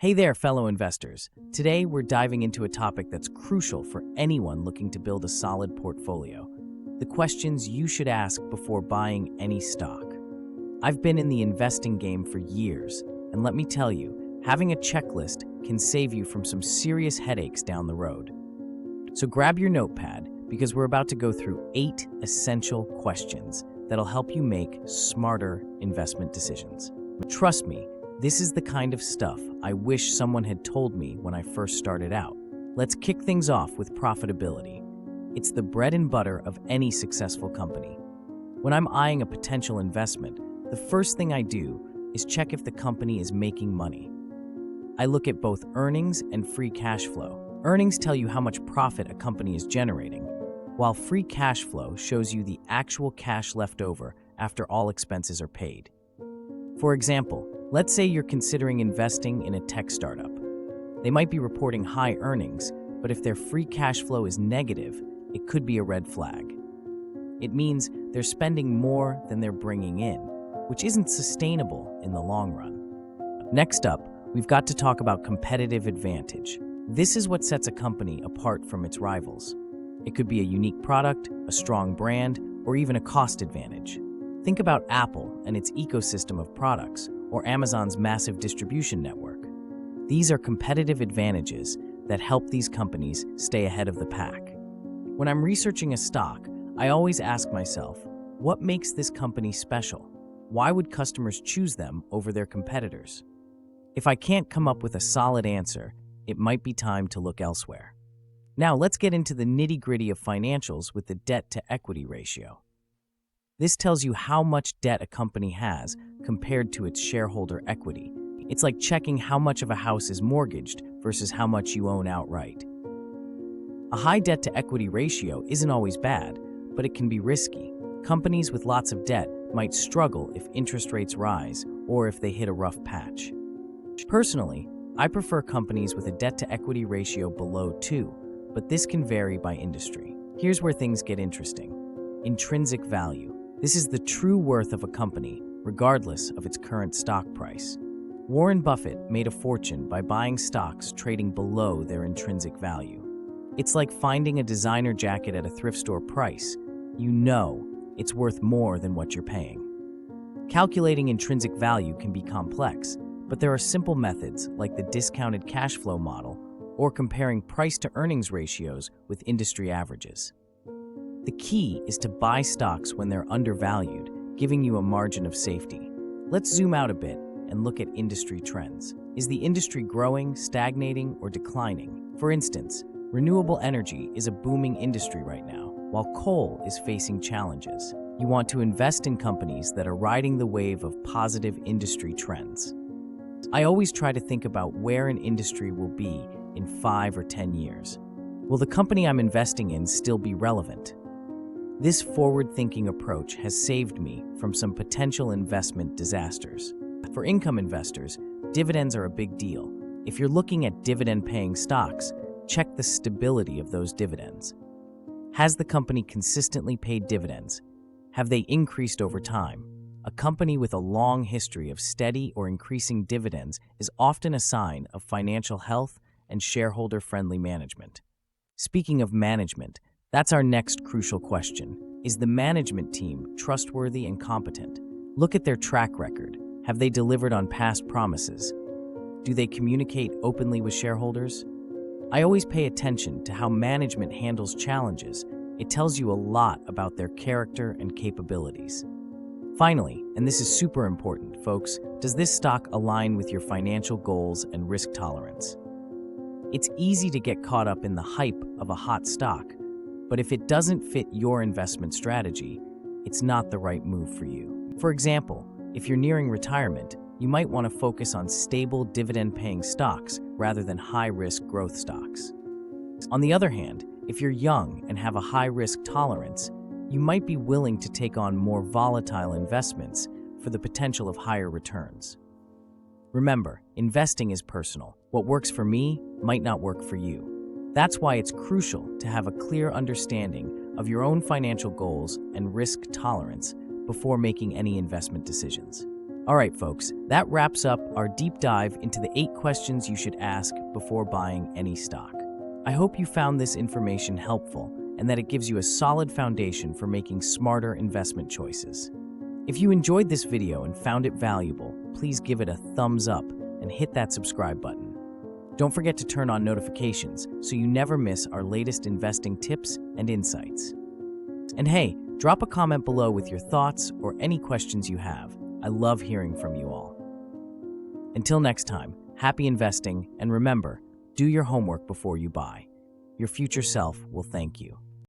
Hey there, fellow investors. Today, we're diving into a topic that's crucial for anyone looking to build a solid portfolio. The questions you should ask before buying any stock. I've been in the investing game for years, and let me tell you, having a checklist can save you from some serious headaches down the road. So grab your notepad, because we're about to go through 8 essential questions that'll help you make smarter investment decisions. Trust me, this is the kind of stuff I wish someone had told me when I first started out. Let's kick things off with profitability. It's the bread and butter of any successful company. When I'm eyeing a potential investment, the first thing I do is check if the company is making money. I look at both earnings and free cash flow. Earnings tell you how much profit a company is generating, while free cash flow shows you the actual cash left over after all expenses are paid. For example, let's say you're considering investing in a tech startup. They might be reporting high earnings, but if their free cash flow is negative, it could be a red flag. It means they're spending more than they're bringing in, which isn't sustainable in the long run. Next up, we've got to talk about competitive advantage. This is what sets a company apart from its rivals. It could be a unique product, a strong brand, or even a cost advantage. Think about Apple and its ecosystem of products, or Amazon's massive distribution network. These are competitive advantages that help these companies stay ahead of the pack. When I'm researching a stock, I always ask myself, what makes this company special? Why would customers choose them over their competitors? If I can't come up with a solid answer, it might be time to look elsewhere. Now let's get into the nitty-gritty of financials with the debt-to-equity ratio. This tells you how much debt a company has compared to its shareholder equity. It's like checking how much of a house is mortgaged versus how much you own outright. A high debt-to-equity ratio isn't always bad, but it can be risky. Companies with lots of debt might struggle if interest rates rise or if they hit a rough patch. Personally, I prefer companies with a debt-to-equity ratio below 2, but this can vary by industry. Here's where things get interesting. Intrinsic value. This is the true worth of a company, regardless of its current stock price. Warren Buffett made a fortune by buying stocks trading below their intrinsic value. It's like finding a designer jacket at a thrift store price. You know it's worth more than what you're paying. Calculating intrinsic value can be complex, but there are simple methods like the discounted cash flow model or comparing price-to-earnings ratios with industry averages. The key is to buy stocks when they're undervalued, giving you a margin of safety. Let's zoom out a bit and look at industry trends. Is the industry growing, stagnating, or declining? For instance, renewable energy is a booming industry right now, while coal is facing challenges. You want to invest in companies that are riding the wave of positive industry trends. I always try to think about where an industry will be in 5 or 10 years. Will the company I'm investing in still be relevant? This forward-thinking approach has saved me from some potential investment disasters. For income investors, dividends are a big deal. If you're looking at dividend-paying stocks, check the stability of those dividends. Has the company consistently paid dividends? Have they increased over time? A company with a long history of steady or increasing dividends is often a sign of financial health and shareholder-friendly management. Speaking of management, that's our next crucial question. Is the management team trustworthy and competent? Look at their track record. Have they delivered on past promises? Do they communicate openly with shareholders? I always pay attention to how management handles challenges. It tells you a lot about their character and capabilities. Finally, and this is super important, folks, does this stock align with your financial goals and risk tolerance? It's easy to get caught up in the hype of a hot stock, but if it doesn't fit your investment strategy, it's not the right move for you. For example, if you're nearing retirement, you might want to focus on stable dividend-paying stocks rather than high-risk growth stocks. On the other hand, if you're young and have a high-risk tolerance, you might be willing to take on more volatile investments for the potential of higher returns. Remember, investing is personal. What works for me might not work for you. That's why it's crucial to have a clear understanding of your own financial goals and risk tolerance before making any investment decisions. All right, folks, that wraps up our deep dive into the 8 questions you should ask before buying any stock. I hope you found this information helpful and that it gives you a solid foundation for making smarter investment choices. If you enjoyed this video and found it valuable, please give it a thumbs up and hit that subscribe button. Don't forget to turn on notifications so you never miss our latest investing tips and insights. And hey, drop a comment below with your thoughts or any questions you have. I love hearing from you all. Until next time, happy investing, and remember, do your homework before you buy. Your future self will thank you.